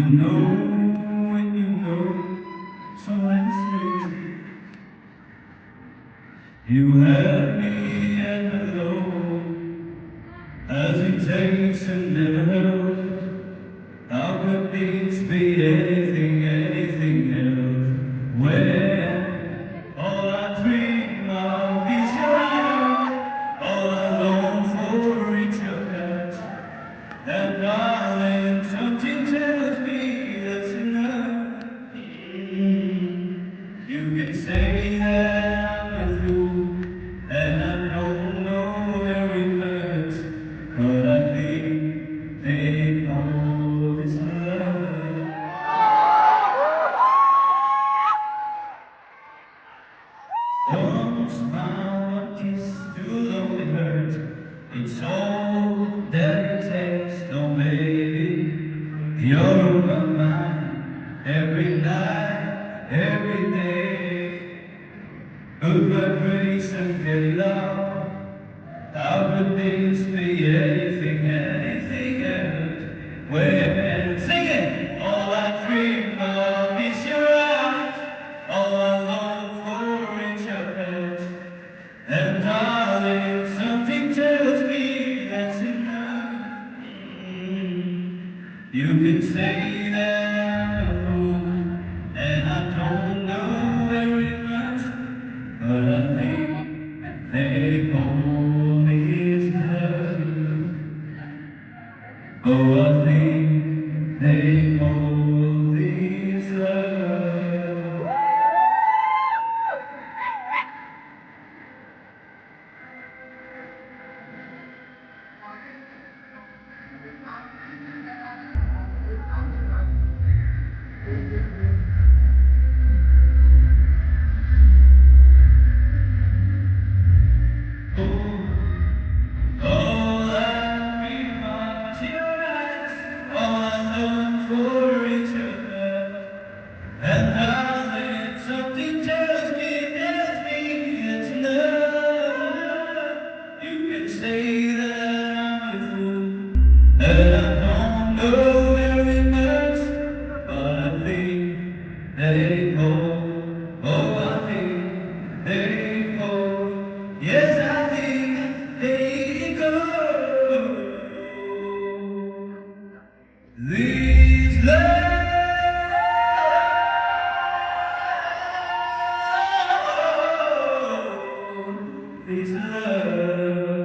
know when you know, so listen. You had me at hello, hesitation never held. How could this be anything else? When all I dream of is your eyes, all I long for is your touch. And darling, something tells me that's enough. You can say that I'm a fool, and I don't know very much, but I think they call this love. Don't smile, a kiss too long it hurts. It's all that it takes, no baby. You're on my mind every night, every day. Good vibration, get love. How could this be anything else? When singing, all I dream of is your eyes. All I long for is your touch. And darling, something tells me that's enough. You can say that I'm a fool, and I don't know very much, but I think they call this love. Oh, I think they call this love. All I dream of is your eyes, all I long for is your love. And darling, something tells me it's enough. You can say that I'm a fool, and I don't know very much, but I think they go, oh, I think they go, yes, I think they go. These love, these love.